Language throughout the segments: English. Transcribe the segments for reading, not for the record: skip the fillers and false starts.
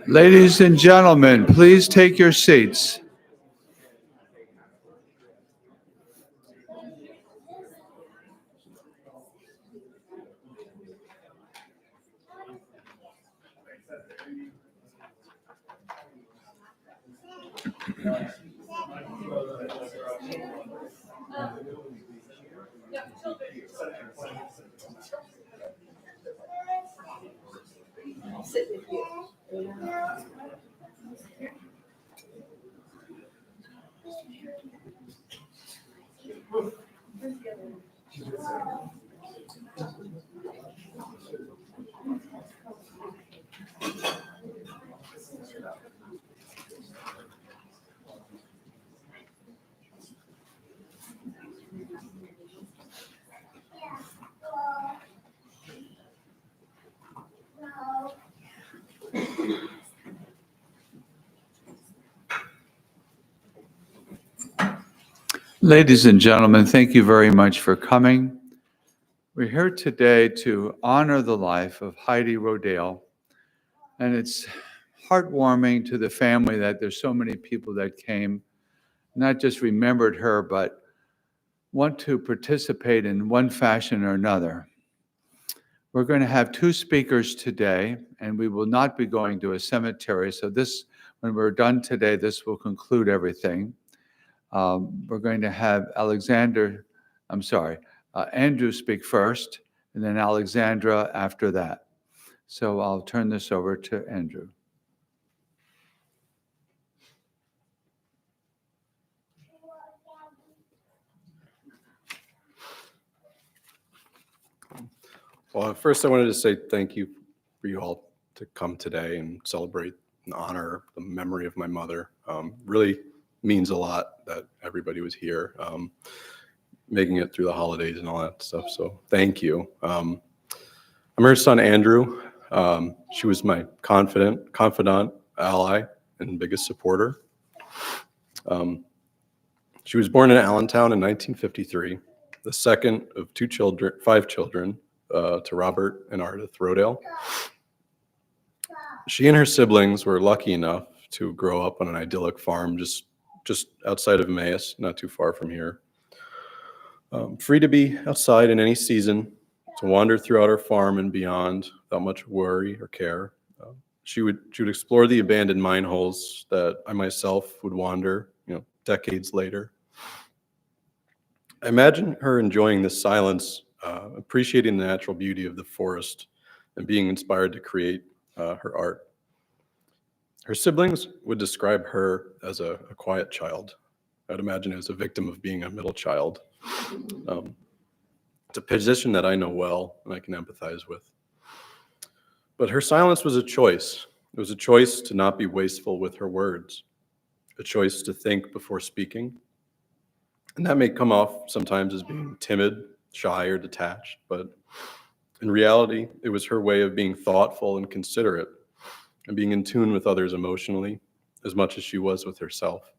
Ladies and gentlemen, please take your seats. Ladies and gentlemen, thank you very much for coming. We're here today to honor the life of Heidi Rodale, and it's heartwarming to the family that there's so many people that came, not just remembered her, but want to participate in one fashion or another. We're going to have two speakers today, and we will not be going to a cemetery. So this, when we're done today, this will conclude everything. We're going to have Andrew speak first, and then Alexandra after that. So I'll turn this over to Andrew. Well, first I wanted to say thank you for you all to come today and celebrate and honor the memory of my mother. Really means a lot that everybody was here, making it through the holidays and all that stuff. So thank you. I'm her son, Andrew. She was my confidant, ally, and biggest supporter. She was born in Allentown in 1953, the second of five children to Robert and Ardith Rodale. She and her siblings were lucky enough to grow up on an idyllic farm just outside of Emmaus, not too far from here. Free to be outside in any season, to wander throughout our farm and beyond without much worry or care. She would explore the abandoned mine holes that I myself would wander, decades later. I imagine her enjoying this silence, appreciating the natural beauty of the forest, and being inspired to create her art. Her siblings would describe her as a quiet child. I'd imagine as a victim of being a middle child. It's a position that I know well and I can empathize with. But her silence was a choice. It was a choice to not be wasteful with her words, a choice to think before speaking. And that may come off sometimes as being timid, shy, or detached, but in reality, it was her way of being thoughtful and considerate and being in tune with others emotionally as much as she was with herself.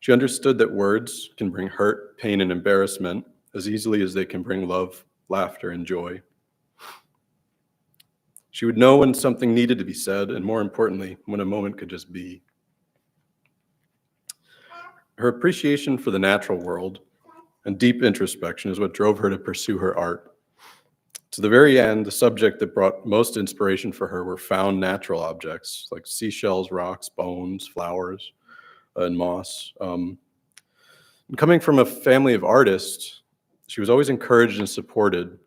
She understood that words can bring hurt, pain, and embarrassment as easily as they can bring love, laughter, and joy. She would know when something needed to be said, and more importantly, when a moment could just be. Her appreciation for the natural world and deep introspection is what drove her to pursue her art. To the very end, the subject that brought most inspiration for her were found natural objects like seashells, rocks, bones, flowers, and moss. And coming from a family of artists, she was always encouraged and supported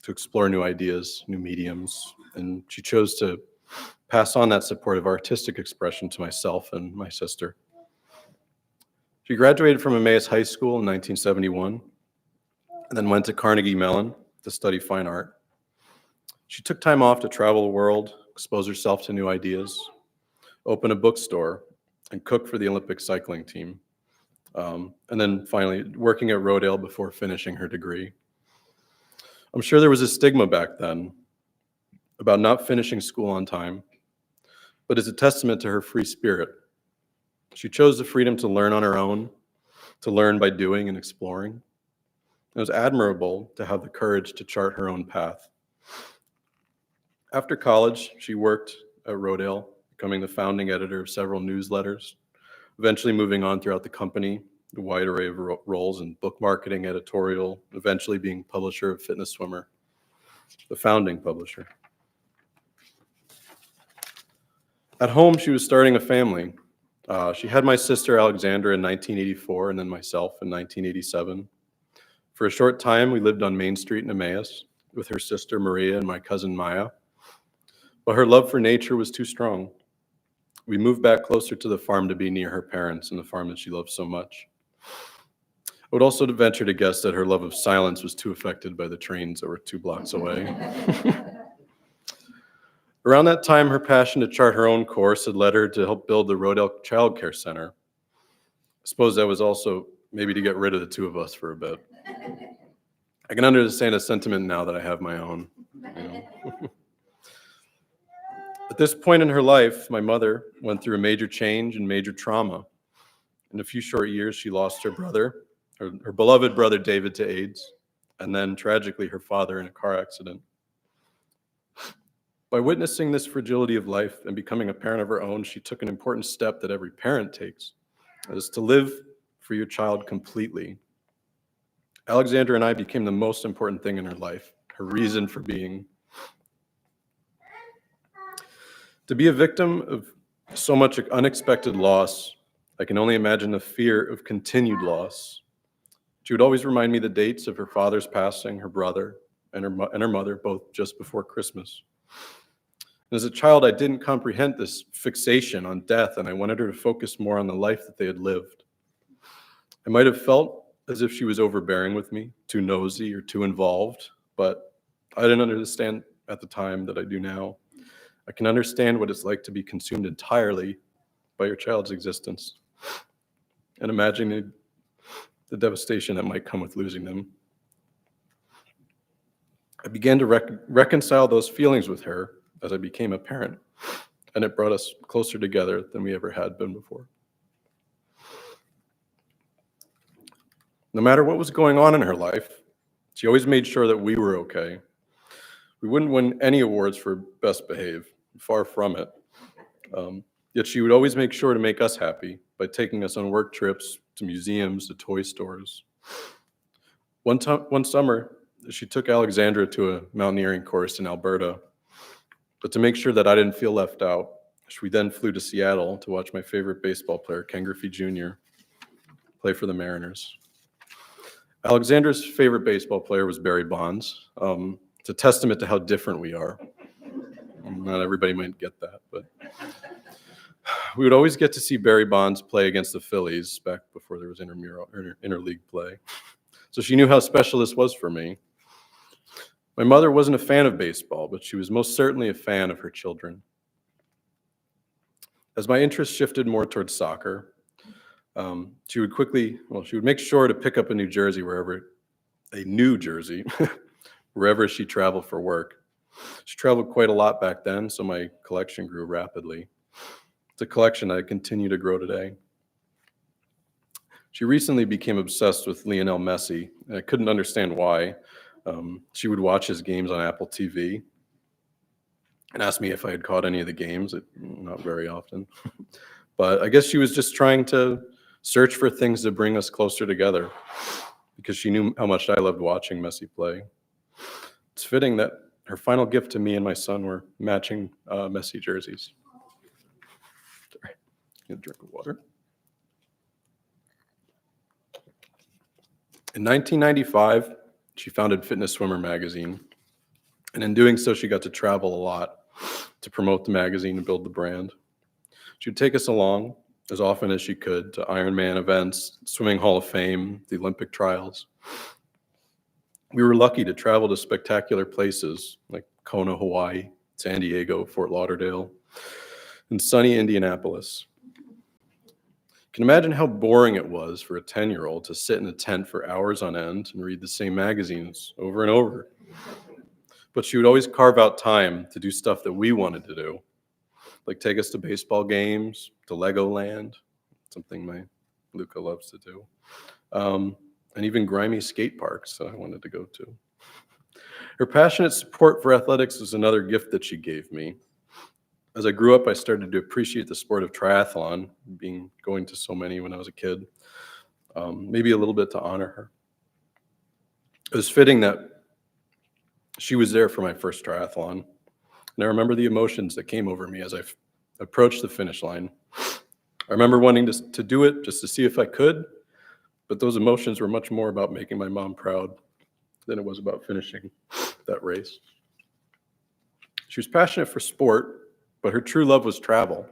to explore new ideas, new mediums, and she chose to pass on that support of artistic expression to myself and my sister. She graduated from Emmaus High School in 1971 and then went to Carnegie Mellon to study fine art. She took time off to travel the world, expose herself to new ideas, open a bookstore, and cook for the Olympic cycling team. And then finally working at Rodale before finishing her degree. I'm sure there was a stigma back then about not finishing school on time, but it's a testament to her free spirit. She chose the freedom to learn on her own, to learn by doing and exploring. It was admirable to have the courage to chart her own path. After college, she worked at Rodale, becoming the founding editor of several newsletters, eventually moving on throughout the company, a wide array of roles in book marketing, editorial, eventually being publisher of Fitness Swimmer, the founding publisher. At home, she was starting a family. She had my sister Alexandra in 1984 and then myself in 1987. For a short time, we lived on Main Street in Emmaus with her sister Maria and my cousin Maya. But her love for nature was too strong. We moved back closer to the farm to be near her parents and the farm that she loved so much. I would also venture to guess that her love of silence was too affected by the trains that were 2 blocks away. Around that time, her passion to chart her own course had led her to help build the Rodale Child Care Center. I suppose that was also maybe to get rid of the two of us for a bit. I can understand a sentiment now that I have my own. At this point in her life, my mother went through a major change and major trauma. In a few short years, she lost her brother, her beloved brother David, to AIDS, and then tragically her father in a car accident. By witnessing this fragility of life and becoming a parent of her own, she took an important step that every parent takes, that is to live for your child completely. Alexandra and I became the most important thing in her life, her reason for being. To be a victim of so much unexpected loss, I can only imagine the fear of continued loss. She would always remind me the dates of her father's passing, her brother, and her mother, both just before Christmas. And as a child, I didn't comprehend this fixation on death, and I wanted her to focus more on the life that they had lived. I might have felt as if she was overbearing with me, too nosy or too involved, but I didn't understand at the time that I do now. I can understand what it's like to be consumed entirely by your child's existence and imagining the devastation that might come with losing them. I began to reconcile those feelings with her as I became a parent, and it brought us closer together than we ever had been before. No matter what was going on in her life, she always made sure that we were okay. We wouldn't win any awards for best behave, far from it. Yet she would always make sure to make us happy by taking us on work trips to museums, to toy stores. One summer, she took Alexandra to a mountaineering course in Alberta. But to make sure that I didn't feel left out, we then flew to Seattle to watch my favorite baseball player, Ken Griffey Jr., play for the Mariners. Alexandra's favorite baseball player was Barry Bonds. It's a testament to how different we are. Not everybody might get that, but We would always get to see Barry Bonds play against the Phillies back before there was interleague play. So she knew how special this was for me. My mother wasn't a fan of baseball, but she was most certainly a fan of her children. As my interest shifted more towards soccer, she would make sure to pick up a new jersey wherever she traveled for work. She traveled quite a lot back then, so my collection grew rapidly. It's a collection I continue to grow today. She recently became obsessed with Lionel Messi, and I couldn't understand why. She would watch his games on Apple TV and ask me if I had caught any of the games. Not very often. But I guess she was just trying to search for things to bring us closer together because she knew how much I loved watching Messi play. It's fitting that her final gift to me and my son were matching Messi jerseys. Sorry, get a drink of water. In 1995, she founded Fitness Swimmer magazine, and in doing so, she got to travel a lot to promote the magazine and build the brand. She would take us along as often as she could to Ironman events, Swimming Hall of Fame, the Olympic trials. We were lucky to travel to spectacular places like Kona, Hawaii, San Diego, Fort Lauderdale, and sunny Indianapolis. You can imagine how boring it was for a 10-year-old to sit in a tent for hours on end and read the same magazines over and over. But she would always carve out time to do stuff that we wanted to do, like take us to baseball games, to Legoland, something my Luca loves to do, and even grimy skate parks that I wanted to go to. Her passionate support for athletics was another gift that she gave me. As I grew up, I started to appreciate the sport of triathlon, going to so many when I was a kid, maybe a little bit to honor her. It was fitting that she was there for my first triathlon, and I remember the emotions that came over me as I approached the finish line. I remember wanting to do it just to see if I could, but those emotions were much more about making my mom proud than it was about finishing that race. She was passionate for sport, but her true love was travel,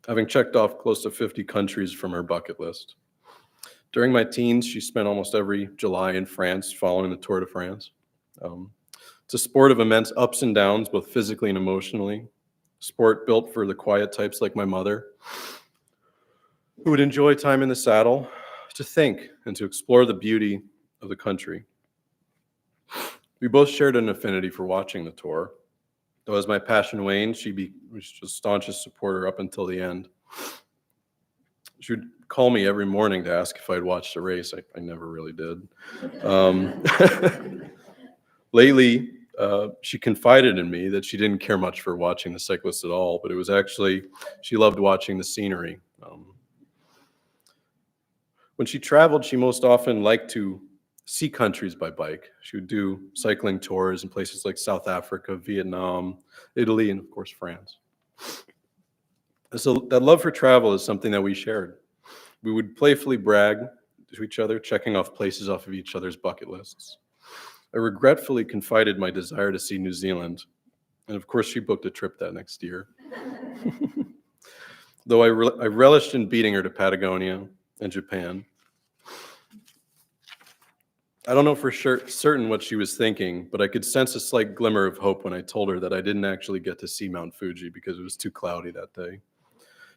having checked off close to 50 countries from her bucket list. During my teens, she spent almost every July in France following the Tour de France. It's a sport of immense ups and downs, both physically and emotionally. Sport built for the quiet types like my mother, who would enjoy time in the saddle to think and to explore the beauty of the country. We both shared an affinity for watching the Tour. Though as my passion waned, she was the staunchest supporter up until the end. She would call me every morning to ask if I'd watched the race. I never really did. Lately, she confided in me that she didn't care much for watching the cyclists at all, but it was actually, she loved watching the scenery. When she traveled, she most often liked to see countries by bike. She would do cycling tours in places like South Africa, Vietnam, Italy, and of course, France. So that love for travel is something that we shared. We would playfully brag to each other, checking off places off of each other's bucket lists. I regretfully confided my desire to see New Zealand, and of course, she booked a trip that next year. Though I relished in beating her to Patagonia and Japan. I don't know for certain what she was thinking, but I could sense a slight glimmer of hope when I told her that I didn't actually get to see Mount Fuji because it was too cloudy that day.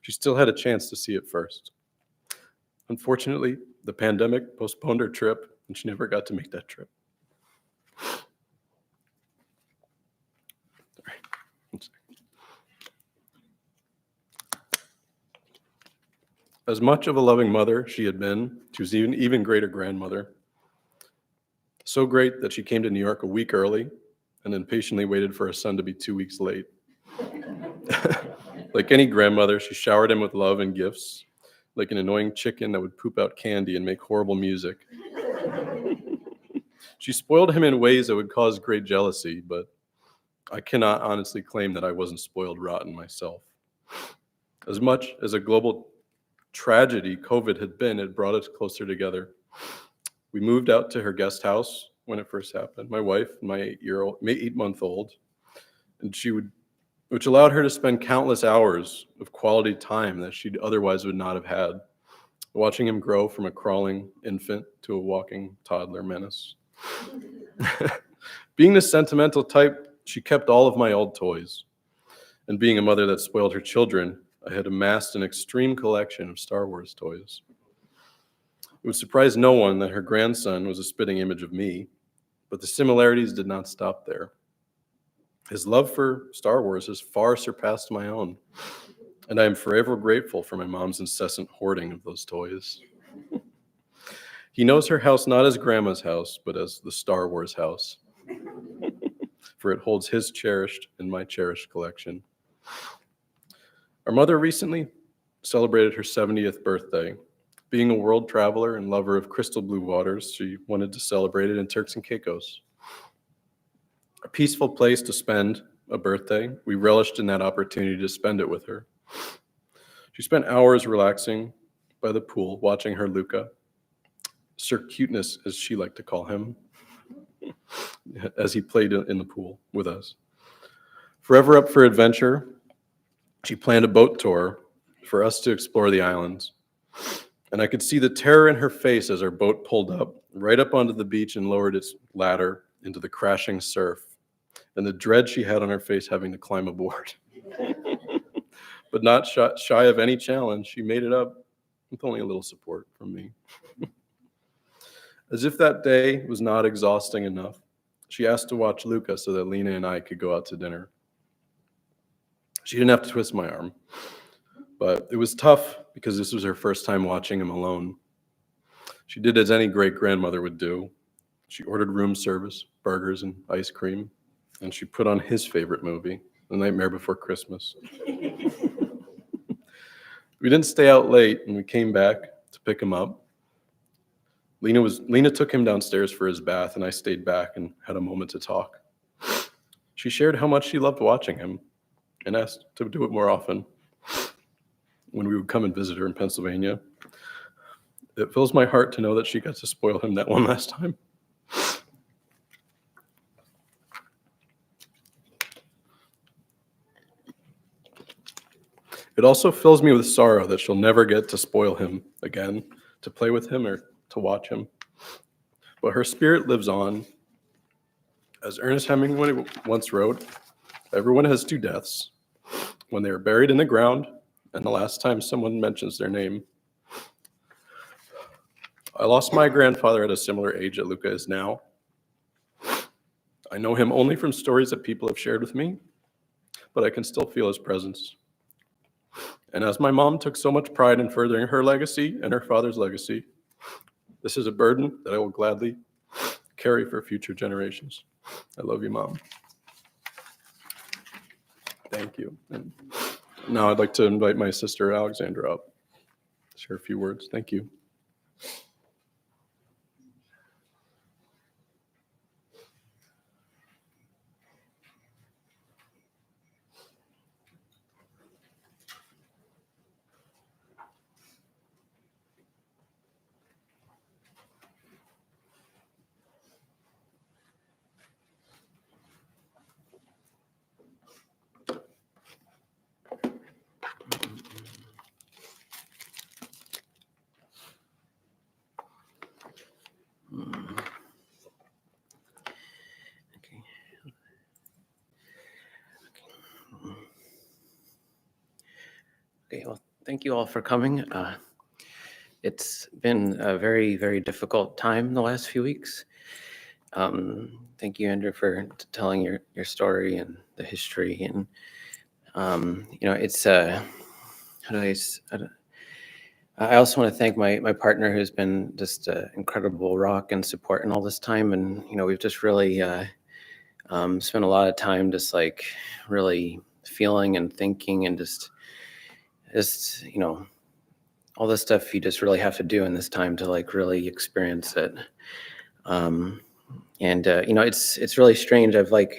She still had a chance to see it first. Unfortunately, the pandemic postponed her trip, and she never got to make that trip. As much of a loving mother she had been, she was even greater grandmother. So great that she came to New York a week early and then patiently waited for her son to be 2 weeks late. Like any grandmother, she showered him with love and gifts, like an annoying chicken that would poop out candy and make horrible music. She spoiled him in ways that would cause great jealousy, but I cannot honestly claim that I wasn't spoiled rotten myself. As much as a global tragedy COVID had been, it brought us closer together. We moved out to her guest house when it first happened, my wife and my 8-month-old, and she would which allowed her to spend countless hours of quality time that she otherwise would not have had, watching him grow from a crawling infant to a walking toddler menace. Being the sentimental type, she kept all of my old toys. And being a mother that spoiled her children, I had amassed an extreme collection of Star Wars toys. It would surprise no one that her grandson was a spitting image of me, but the similarities did not stop there. His love for Star Wars has far surpassed my own, and I am forever grateful for my mom's incessant hoarding of those toys. He knows her house not as Grandma's house, but as the Star Wars house, for it holds his cherished and my cherished collection. Our mother recently celebrated her 70th birthday. Being a world traveler and lover of crystal blue waters, she wanted to celebrate it in Turks and Caicos. A peaceful place to spend a birthday, we relished in that opportunity to spend it with her. She spent hours relaxing by the pool, watching her Luca, Sir Cuteness as she liked to call him, as he played in the pool with us. Forever up for adventure, she planned a boat tour for us to explore the islands. And I could see the terror in her face as our boat pulled up, right up onto the beach and lowered its ladder into the crashing surf, and the dread she had on her face having to climb aboard. But not shy of any challenge, she made it up with only a little support from me. As if that day was not exhausting enough, she asked to watch Luca so that Lena and I could go out to dinner. She didn't have to twist my arm, but it was tough because this was her first time watching him alone. She did as any great grandmother would do. She ordered room service, burgers, and ice cream, and she put on his favorite movie, The Nightmare Before Christmas. We didn't stay out late, and we came back to pick him up. Lena took him downstairs for his bath, and I stayed back and had a moment to talk. She shared how much she loved watching him and asked to do it more often when we would come and visit her in Pennsylvania. It fills my heart to know that she got to spoil him that one last time. It also fills me with sorrow that she'll never get to spoil him again, to play with him or to watch him. But her spirit lives on. As Ernest Hemingway once wrote, everyone has two deaths, when they are buried in the ground and the last time someone mentions their name. I lost my grandfather at a similar age that Luca is now. I know him only from stories that people have shared with me, but I can still feel his presence. And as my mom took so much pride in furthering her legacy and her father's legacy, this is a burden that I will gladly carry for future generations. I love you, Mom. Thank you. And now I'd like to invite my sister Alexandra up to share a few words. Thank you. Okay, well, thank you all for coming. It's been a very, very difficult time the last few weeks. Thank you, Andrew, for telling your story and the history. And, it's, I also want to thank my partner who's been just an incredible rock and support in all this time. And, we've just really spent a lot of time just like really feeling and thinking and just all this stuff you just really have to do in this time to like really experience it. It's really strange. I've like,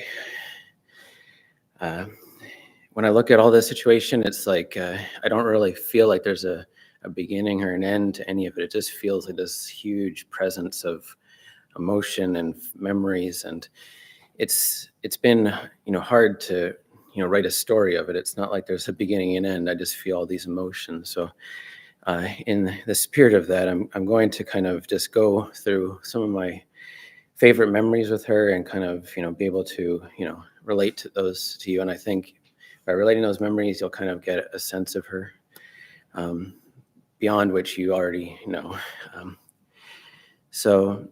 when I look at all this situation, it's like, I don't really feel like there's a beginning or an end to any of it. It just feels like this huge presence of emotion and memories. And it's been, hard to, write a story of it. It's not like there's a beginning and end. I just feel all these emotions. So in the spirit of that, I'm going to kind of just go through some of my favorite memories with her and kind of, be able to, relate to those to you. And I think by relating those memories, you'll kind of get a sense of her beyond which you already know. So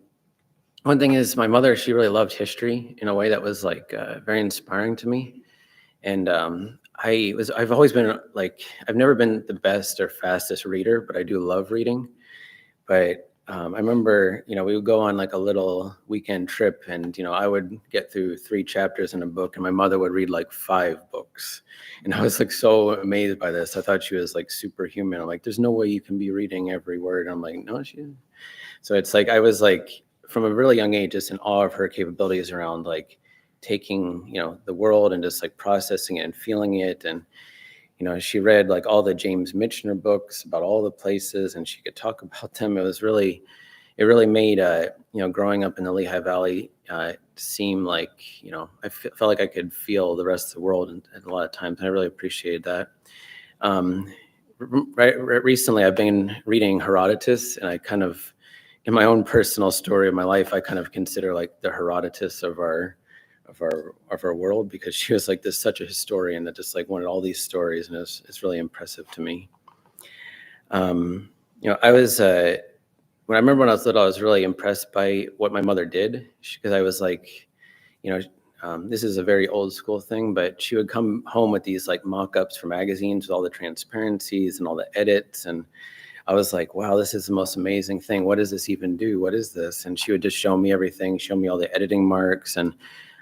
one thing is my mother, she really loved history in a way that was like very inspiring to me. And I've always been like, I've never been the best or fastest reader, but I do love reading. But I remember, we would go on like a little weekend trip and, I would get through 3 chapters in a book and my mother would read like 5 books. And I was like so amazed by this. I thought she was like superhuman. I'm like, there's no way you can be reading every word. I'm like, no, she is. So it's like, I was like, from a really young age, just in awe of her capabilities around like taking, the world and just like processing it and feeling it. And, she read like all the James Michener books about all the places and she could talk about them. It really made, growing up in the Lehigh Valley seem like, felt like I could feel the rest of the world at a lot of times. And I really appreciated that. Recently, I've been reading Herodotus and I kind of, in my own personal story of my life, I kind of consider like the Herodotus of our world because she was like such a historian that just like wanted all these stories and it's really impressive to me. I was when I remember when I was little, I was really impressed by what my mother did because I was like, this is a very old school thing, but she would come home with these like mock-ups for magazines with all the transparencies and all the edits and I was like, wow, this is the most amazing thing. What does this even do? What is this? And she would just show me everything, show me all the editing marks. And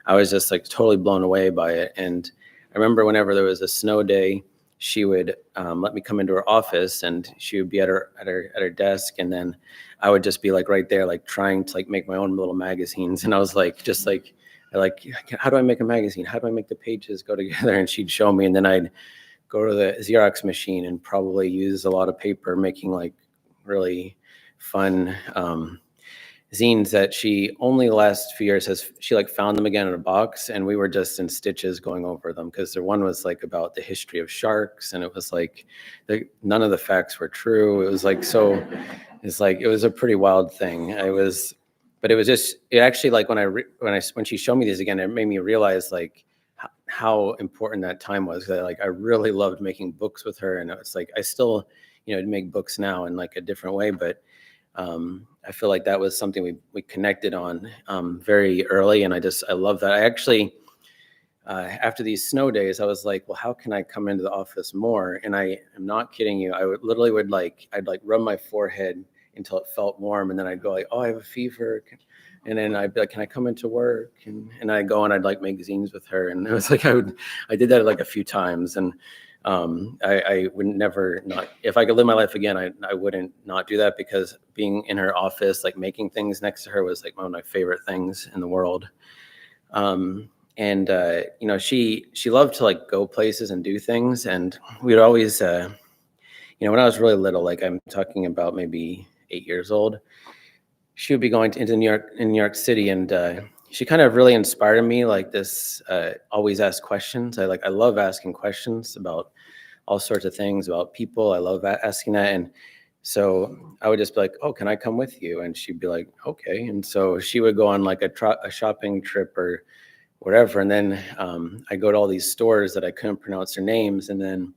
I was just like totally blown away by it. And I remember whenever there was a snow day, she would let me come into her office and she would be at her desk. And then I would just be like right there, like trying to like make my own little magazines. And I was like, how do I make a magazine? How do I make the pages go together? And she'd show me. And then I'd go to the Xerox machine and probably use a lot of paper, making like really fun zines that she only the last few years she like found them again in a box and we were just in stitches going over them because the one was like about the history of sharks and it was like none of the facts were true. It was like it was a pretty wild thing. But it was just it actually like when she showed me these again, it made me realize like how important that time was. I really loved making books with her and it's like I still make books now in like a different way, but I feel like that was something we connected on very early, and I love that. I actually, after these snow days, I was like, well, how can I come into the office more? And I am not kidding you. I I'd rub my forehead until it felt warm, and then I'd go like, oh, I have a fever, and then I'd be like, can I come into work? And I'd go and I'd like make zines with her, and it was like I did that like a few times, and I would never not, if I could live my life again, I wouldn't not do that because being in her office, like making things next to her was like one of my favorite things in the world. She loved to like go places and do things. And we'd always, when I was really little, like I'm talking about maybe 8 years old, she would be going into New York City and, she kind of really inspired me like this, always ask questions. I love asking questions about all sorts of things about people. I love asking that. And so I would just be like, oh, can I come with you? And she'd be like, okay. And so she would go on like a shopping trip or whatever. And then I go to all these stores that I couldn't pronounce their names. And then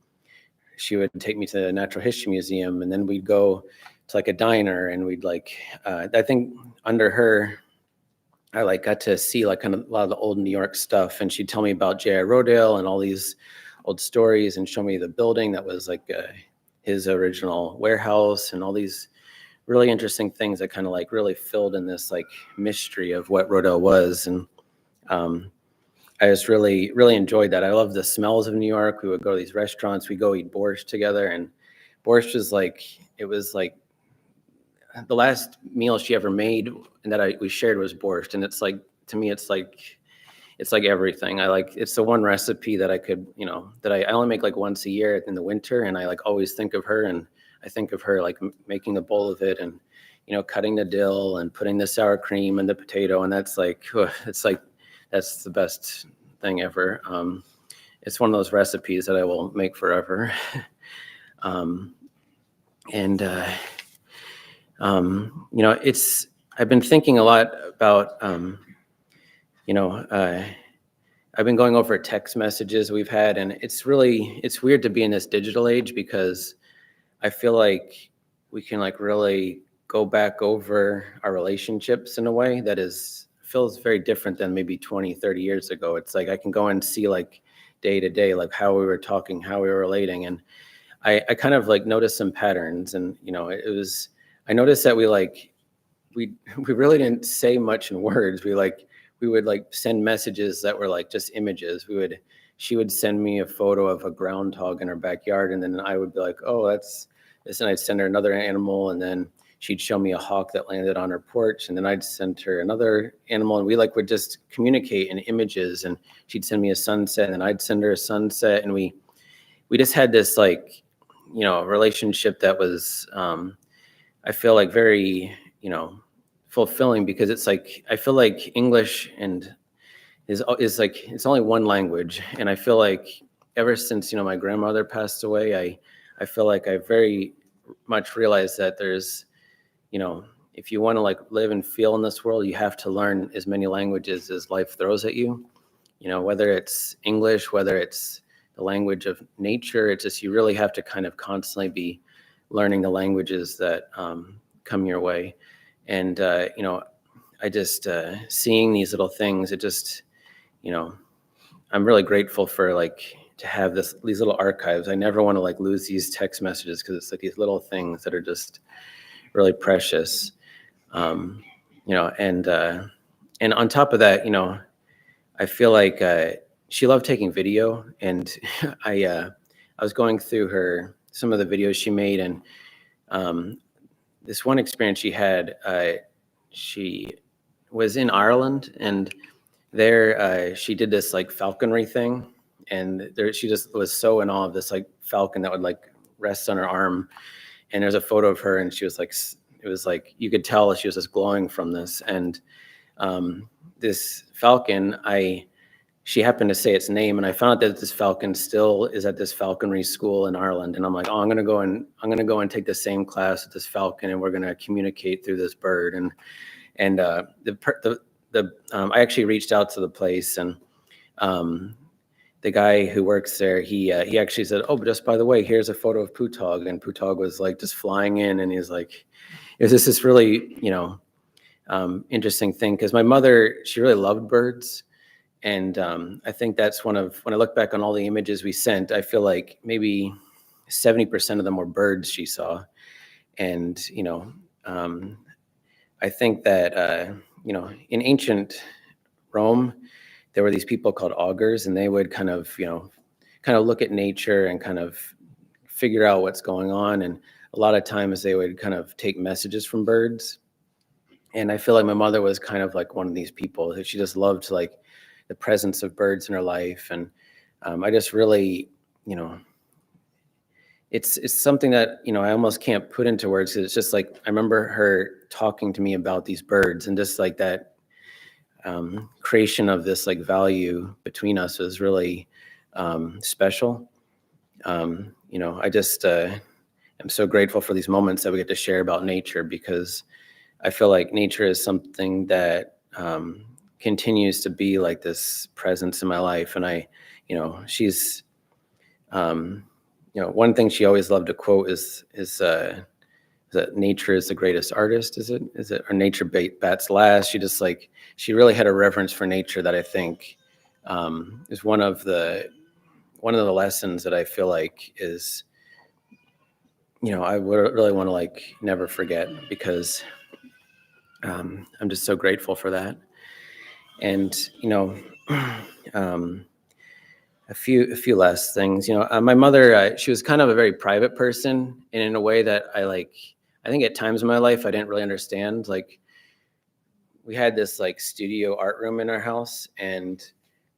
she would take me to the Natural History Museum. And then we'd go to like a diner and we'd like, I think under her, I like got to see like kind of a lot of the old New York stuff, and she'd tell me about J.I. Rodale and all these old stories, and show me the building that was like his original warehouse, and all these really interesting things that kind of like really filled in this like mystery of what Rodale was. And I just really enjoyed that. I love the smells of New York. We would go to these restaurants, we go eat borscht together, and borscht was like the last meal she ever made and that we shared was borscht. And it's like, to me, it's like everything. It's the one recipe that I could, that I only make like once a year in the winter. And I like always think of her, and I think of her like making the bowl of it and, cutting the dill and putting the sour cream and the potato. And that's like, it's like, that's the best thing ever. it's one of those recipes that I will make forever. um, and I've been thinking a lot about, I've been going over text messages we've had, and it's weird to be in this digital age, because I feel like we can like really go back over our relationships in a way that feels very different than maybe 20, 30 years ago. It's like I can go and see like day to day, like how we were talking, how we were relating. And I kind of like noticed some patterns, and I noticed that we really didn't say much in words. We would like send messages that were like just images. She would send me a photo of a groundhog in her backyard, and then I would be like, oh, that's this. And I'd send her another animal, and then she'd show me a hawk that landed on her porch, and then I'd send her another animal, and we like would just communicate in images. And she'd send me a sunset, and I'd send her a sunset, and we just had this like, relationship that was, I feel like very, fulfilling, because it's like I feel like English is like it's only one language, and I feel like ever since my grandmother passed away, I feel like I very much realized that there's, if you want to like live and feel in this world, you have to learn as many languages as life throws at you. Whether it's English, whether it's the language of nature, it's just you really have to kind of constantly be learning the languages that come your way. And I just seeing these little things, it just, I'm really grateful for like to have these little archives. I never want to like lose these text messages, because it's like these little things that are just really precious. And on top of that, I feel like she loved taking video, and I was going through some of the videos she made, and this one experience she had, she was in Ireland, and there she did this like falconry thing, and she just was so in awe of this like falcon that would like rest on her arm. And there's a photo of her, and she was like, it was like you could tell she was just glowing from this. And this falcon, she happened to say its name, and I found out that this falcon still is at this falconry school in Ireland. And I'm like, oh, I'm gonna go and take the same class with this falcon, and we're gonna communicate through this bird. And I actually reached out to the place, and the guy who works there, he actually said, oh, but just by the way, here's a photo of Putog. And Putog was like just flying in, and he's like, it was just this really interesting thing, because my mother, she really loved birds. And I think that's when I look back on all the images we sent, I feel like maybe 70% of them were birds she saw. And, I think that, in ancient Rome, there were these people called augurs, and they would kind of look at nature and kind of figure out what's going on. And a lot of times they would kind of take messages from birds. And I feel like my mother was kind of like one of these people that she just loved like the presence of birds in her life. And I just really, it's something that, I almost can't put into words, 'cause it's just like, I remember her talking to me about these birds, and just like that creation of this like value between us was really special. I just am so grateful for these moments that we get to share about nature, because I feel like nature is something that continues to be like this presence in my life. And she's, one thing she always loved to quote is that nature is the greatest artist. Is it, or nature bats last? She really had a reverence for nature that I think is one of the lessons that I feel like is, I would really want to like never forget, because I'm just so grateful for that. And a few last things. My mother, she was kind of a very private person, and in a way that I think at times in my life I didn't really understand. Like, we had this like studio art room in our house, and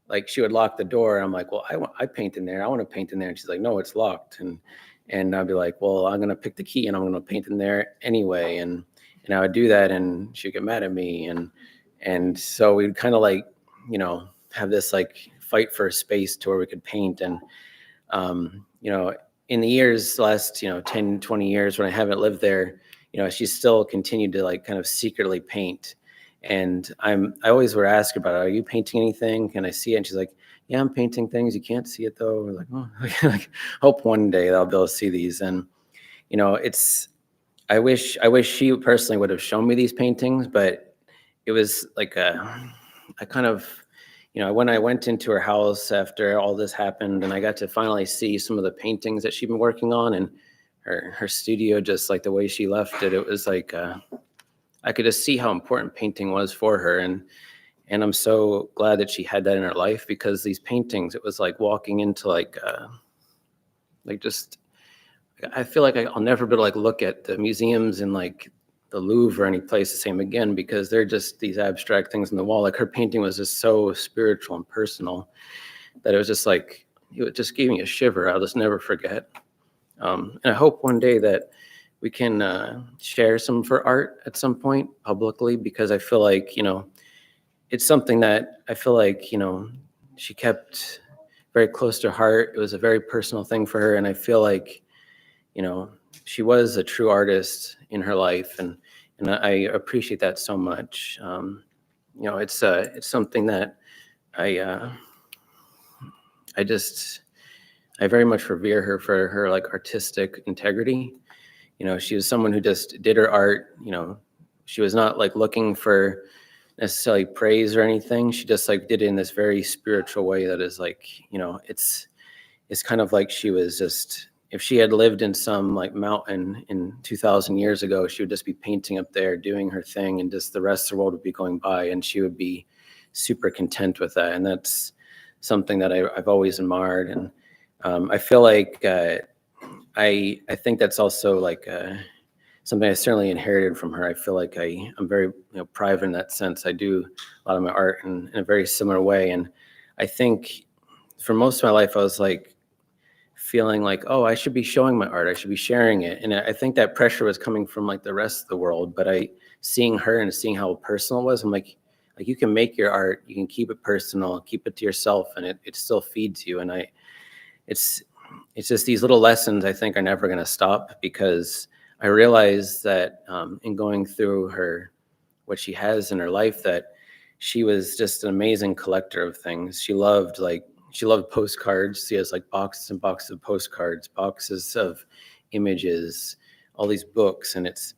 like she would lock the door, and I'm like, well, I paint in there. I want to paint in there. And she's like, no, it's locked. And I'd be like, well, I'm gonna pick the key, and I'm gonna paint in there anyway. And I would do that, and she'd get mad at me. And so we'd kind of like, have this like fight for a space to where we could paint. And, in the years, last, 10, 20 years when I haven't lived there, she's still continued to like kind of secretly paint. And I always would ask her about it. Are you painting anything? Can I see it? And she's like, yeah, I'm painting things. You can't see it though. We're like, oh, like, hope one day I'll be able to see these. And, I wish she personally would have shown me these paintings, but it was like I kind of, when I went into her house after all this happened and I got to finally see some of the paintings that she'd been working on and her studio, just like the way she left it, it was like, I could just see how important painting was for her. And I'm so glad that she had that in her life, because these paintings, it was like walking into like just, I feel like I'll never be able to like look at the museums in like the Louvre or any place the same again, because they're just these abstract things on the wall. Like her painting was just so spiritual and personal that it was just like, it just gave me a shiver. I'll just never forget. And I hope one day that we can share some of her art at some point publicly, because I feel like, it's something that I feel like, she kept very close to her heart. It was a very personal thing for her. And I feel like, she was a true artist in her life. And I appreciate that so much. It's something that I very much revere her for her like artistic integrity. She was someone who just did her art. She was not like looking for necessarily praise or anything. She just like did it in this very spiritual way that is like, it's kind of like she was just, if she had lived in some like mountain in 2000 years ago, she would just be painting up there, doing her thing, and just the rest of the world would be going by and she would be super content with that. And that's something that I've always admired. And I feel like I think that's also like something I certainly inherited from her. I feel like I'm very private in that sense. I do a lot of my art in a very similar way. And I think for most of my life, I was like feeling like, oh, I should be showing my art. I should be sharing it. And I think that pressure was coming from like the rest of the world. But seeing her and seeing how personal it was, I'm like you can make your art, you can keep it personal, keep it to yourself, and it still feeds you. And it's just these little lessons I think are never going to stop, because I realized that in going through what she has in her life, that she was just an amazing collector of things. She loved postcards. She has like boxes and boxes of postcards, boxes of images, all these books. And it's,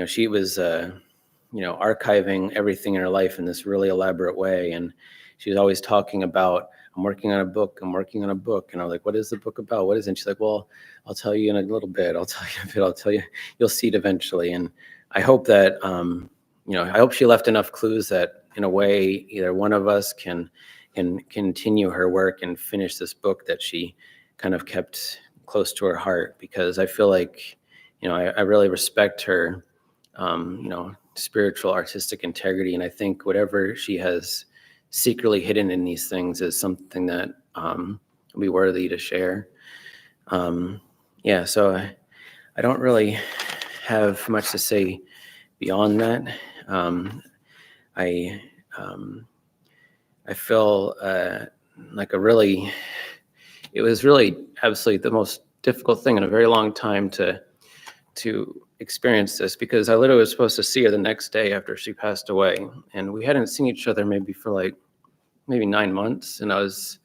she was, archiving everything in her life in this really elaborate way. And she was always talking about, I'm working on a book. And I'm like, what is the book about? What is it? And she's like, well, I'll tell you in a little bit. I'll tell you, you'll see it eventually. And I hope that, I hope she left enough clues that in a way, either one of us can continue her work and finish this book that she kind of kept close to her heart, because I feel like, I really respect her, spiritual, artistic integrity. And I think whatever she has secretly hidden in these things is something that will be worthy to share. So I don't really have much to say beyond that. I feel like it was really absolutely the most difficult thing in a very long time to experience this, because I literally was supposed to see her the next day after she passed away, and we hadn't seen each other maybe for like 9 months. And I was,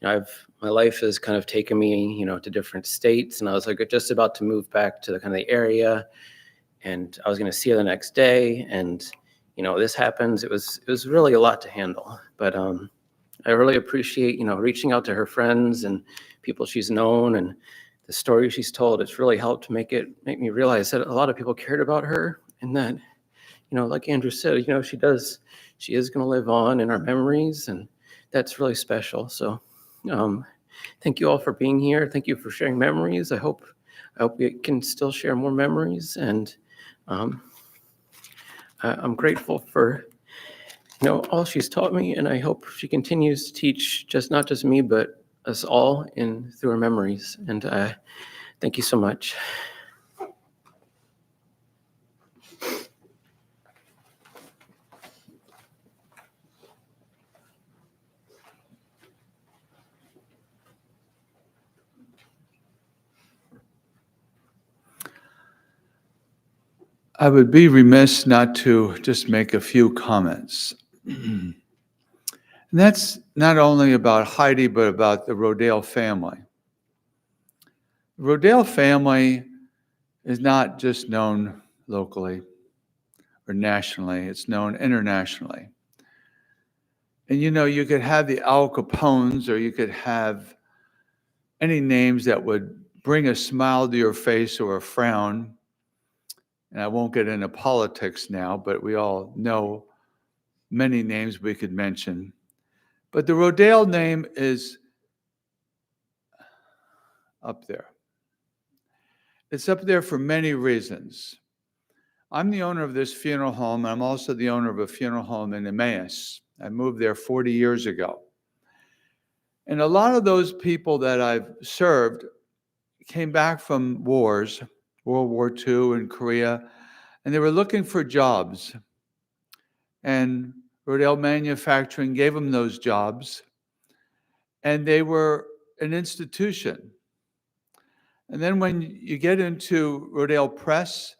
my life has kind of taken me, to different states, and I was like just about to move back to the kind of the area, and I was going to see her the next day, and this happens. It was really a lot to handle, but I really appreciate reaching out to her friends and people she's known, and the story she's told. It's really helped make me realize that a lot of people cared about her, and that like Andrew said, she is going to live on in our memories, and that's really special. So thank you all for being here. Thank you for sharing memories. I hope we can still share more memories, and I'm grateful for all she's taught me, and I hope she continues to teach not just me, but us all through her memories. And thank you so much. I would be remiss not to just make a few comments. And that's not only about Heidi, but about the Rodale family. The Rodale family is not just known locally or nationally, it's known internationally. And you could have the Al Capones, or you could have any names that would bring a smile to your face or a frown. And I won't get into politics now, but we all know many names we could mention. But the Rodale name is up there. It's up there for many reasons. I'm the owner of this funeral home, and I'm also the owner of a funeral home in Emmaus. I moved there 40 years ago. And a lot of those people that I've served came back from wars, World War II and Korea, and they were looking for jobs. And Rodale Manufacturing gave them those jobs, and they were an institution. And then when you get into Rodale Press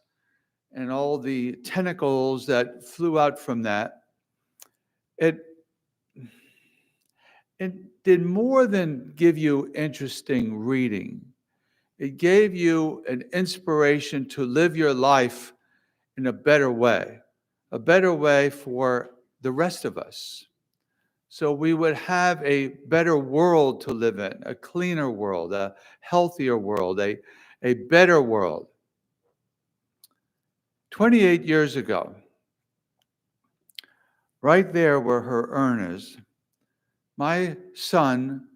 and all the tentacles that flew out from that, it did more than give you interesting reading. It gave you an inspiration to live your life in a better way for the rest of us. So we would have a better world to live in, a cleaner world, a healthier world, a better world. 28 years ago, right there where her urn is, my son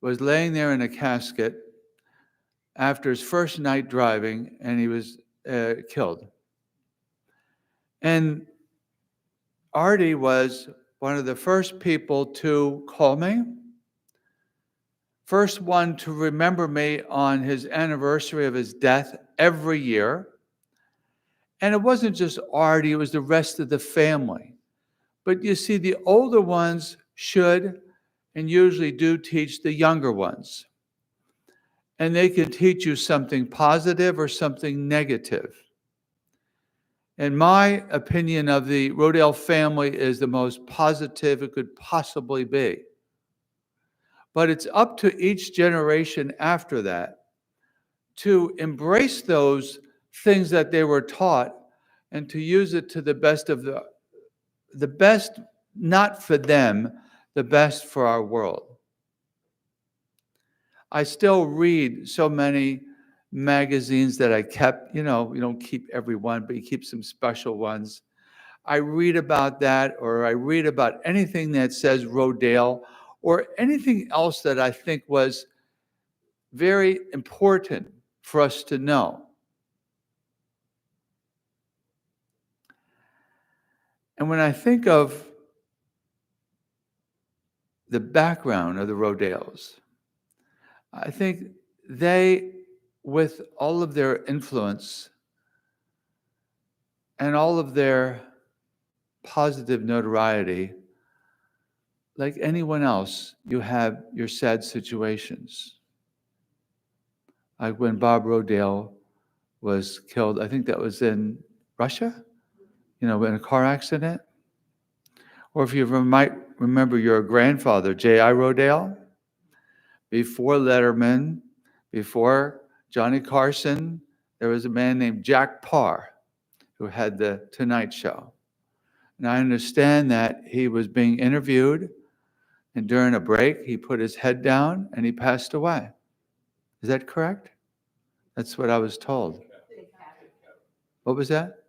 was laying there in a casket after his first night driving, and he was killed. And Artie was one of the first people to call me, first one to remember me on his anniversary of his death every year. And it wasn't just Artie, it was the rest of the family. But you see, the older ones should and usually do teach the younger ones. And they can teach you something positive or something negative. And my opinion of the Rodale family is the most positive it could possibly be. But it's up to each generation after that to embrace those things that they were taught and to use it to the best of the best, not for them, the best for our world. I still read so many magazines that I kept. You don't keep every one, but you keep some special ones. I read about that, or I read about anything that says Rodale, or anything else that I think was very important for us to know. And when I think of the background of the Rodales, I think they, with all of their influence and all of their positive notoriety, like anyone else, you have your sad situations. Like when Bob Rodale was killed, I think that was in Russia, in a car accident. Or if you might remember your grandfather, J.I. Rodale, before Letterman, before Johnny Carson, there was a man named Jack Parr who had the Tonight Show. And I understand that he was being interviewed, and during a break, he put his head down and he passed away. Is that correct? That's what I was told. What was that?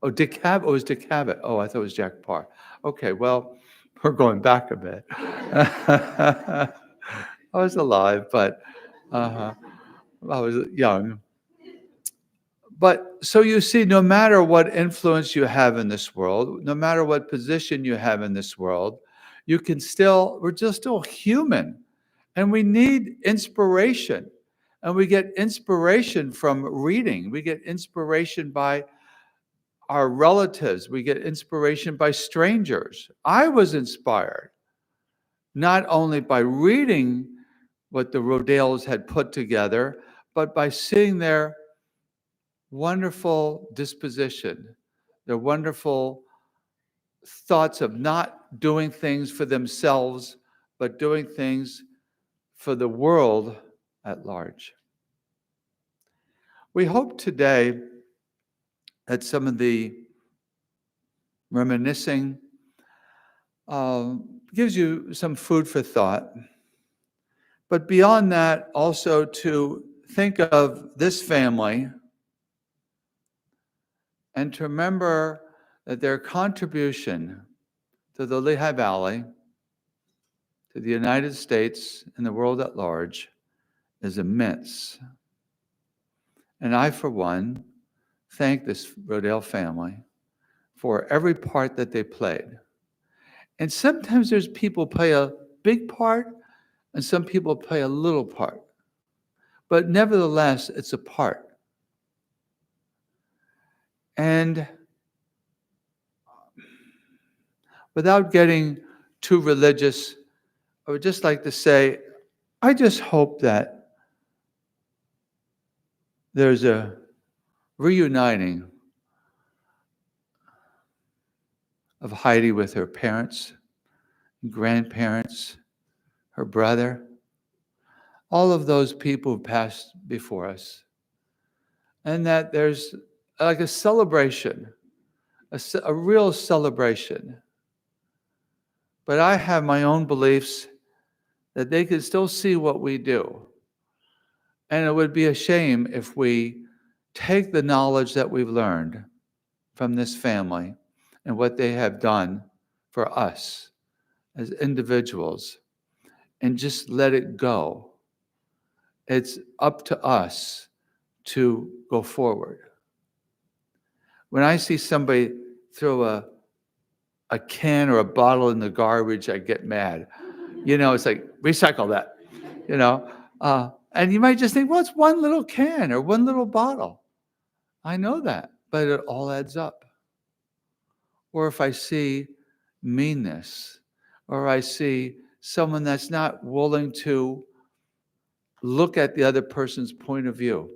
Oh, Dick Cavett. Oh, it was Dick Cavett. Oh, I thought it was Jack Parr. Okay, well, we're going back a bit. I was alive, but I was young. But so you see, no matter what influence you have in this world, no matter what position you have in this world, we're just still human. And we need inspiration. And we get inspiration from reading. We get inspiration by our relatives. We get inspiration by strangers. I was inspired not only by reading what the Rodales had put together, but by seeing their wonderful disposition, their wonderful thoughts of not doing things for themselves, but doing things for the world at large. We hope today that some of the reminiscing gives you some food for thought. But beyond that, also to think of this family and to remember that their contribution to the Lehigh Valley, to the United States, and the world at large is immense. And I, for one, thank this Rodale family for every part that they played. And sometimes there's people play a big part, and some people play a little part. But nevertheless, it's a part. And without getting too religious, I would just like to say, I just hope that there's a reuniting of Heidi with her parents, grandparents, her brother, all of those people who passed before us. And that there's like a celebration, a real celebration. But I have my own beliefs that they can still see what we do. And it would be a shame if we take the knowledge that we've learned from this family and what they have done for us as individuals and just let it go. It's up to us to go forward. When I see somebody throw a can or a bottle in the garbage, I get mad. It's like, recycle that, And you might just think, well, it's one little can or one little bottle. I know that, but it all adds up. Or if I see meanness, or I see someone that's not willing to look at the other person's point of view.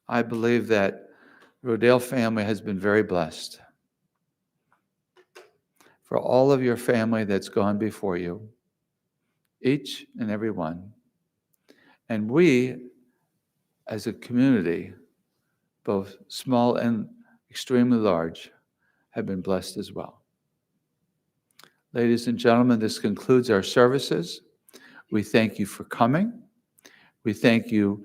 I believe that Rodale family has been very blessed. For all of your family that's gone before you, each and every one. And we, as a community, both small and extremely large, have been blessed as well. Ladies and gentlemen, this concludes our services. We thank you for coming. We thank you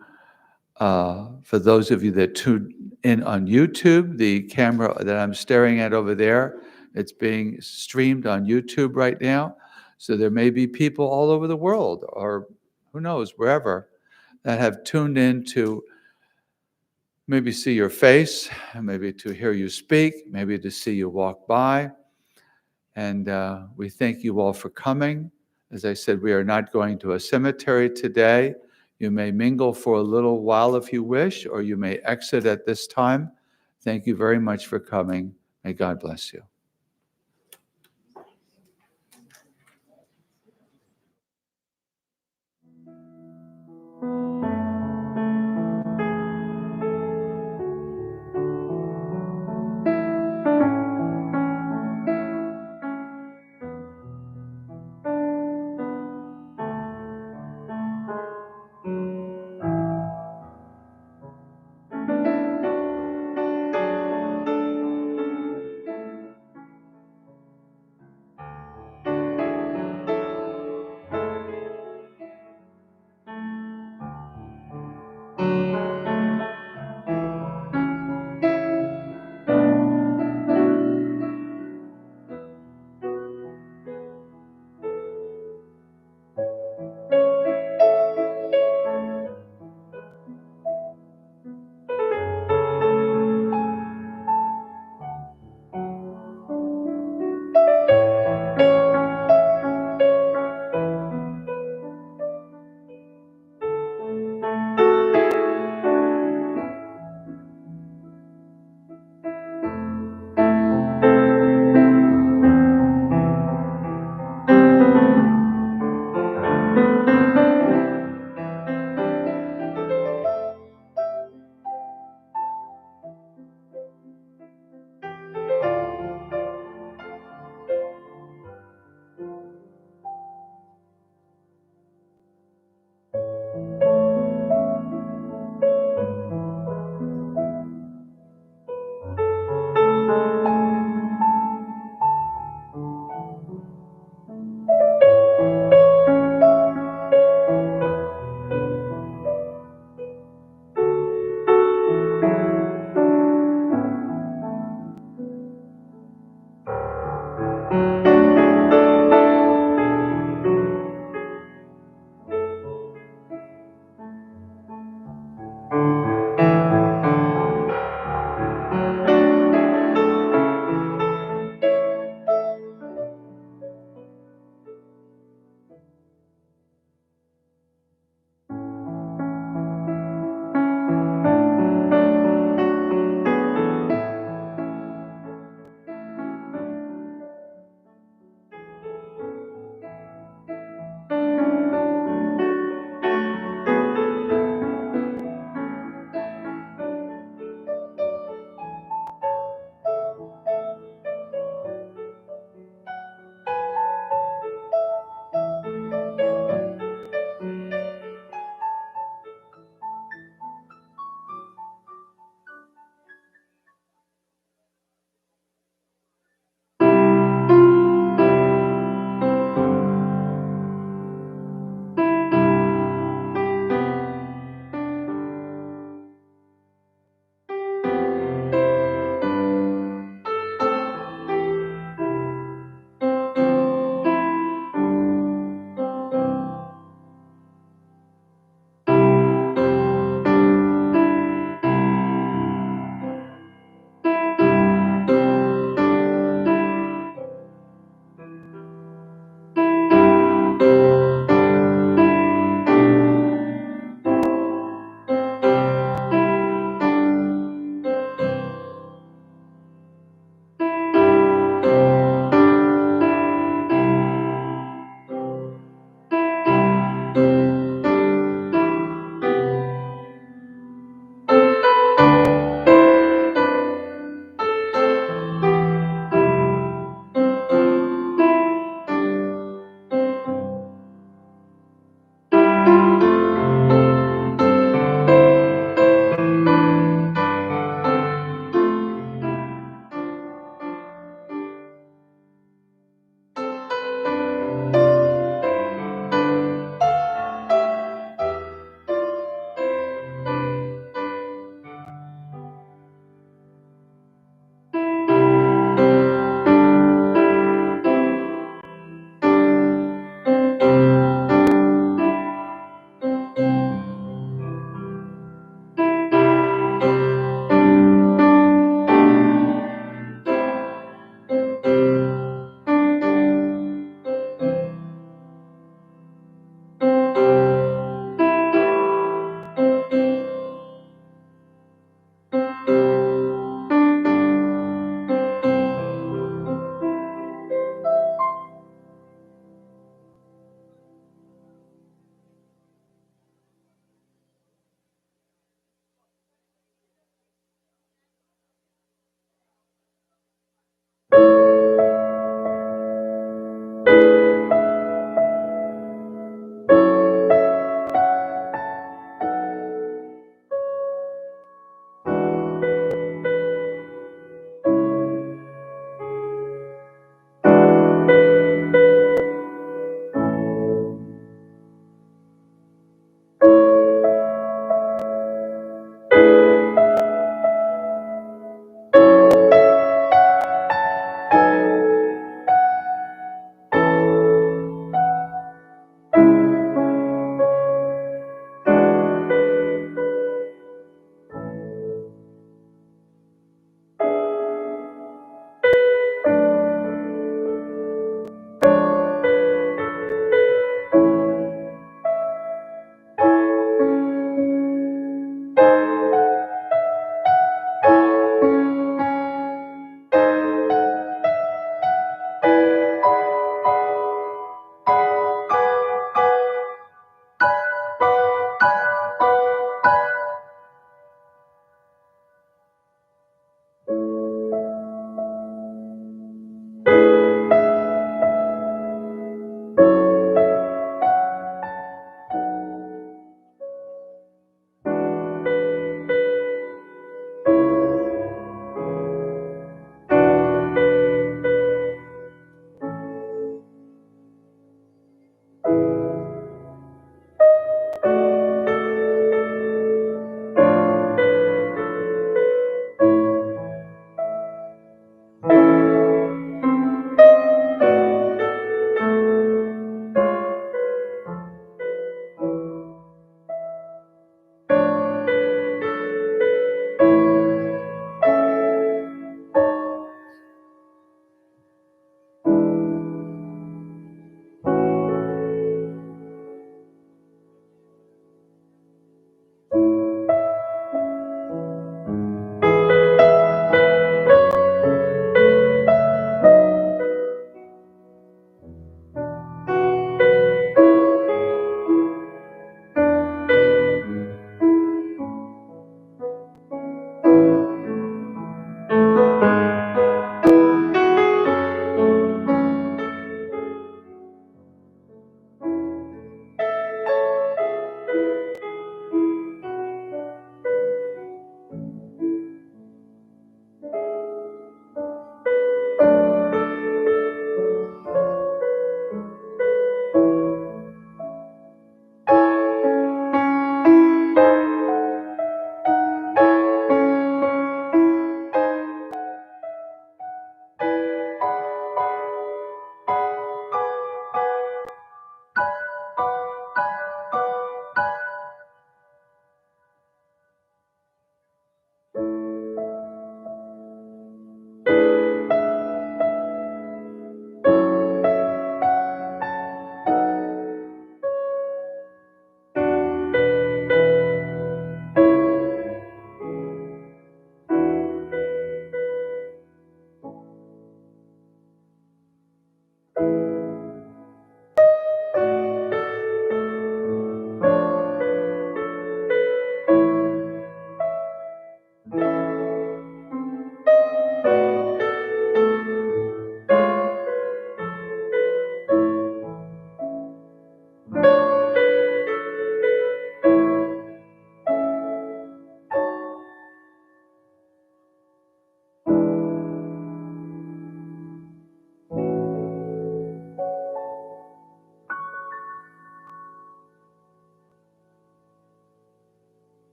for those of you that tuned in on YouTube. The camera that I'm staring at over there, it's being streamed on YouTube right now. So there may be people all over the world, or who knows, wherever, that have tuned in to maybe see your face, maybe to hear you speak, maybe to see you walk by. And we thank you all for coming. As I said, we are not going to a cemetery today. You may mingle for a little while if you wish, or you may exit at this time. Thank you very much for coming. May God bless you.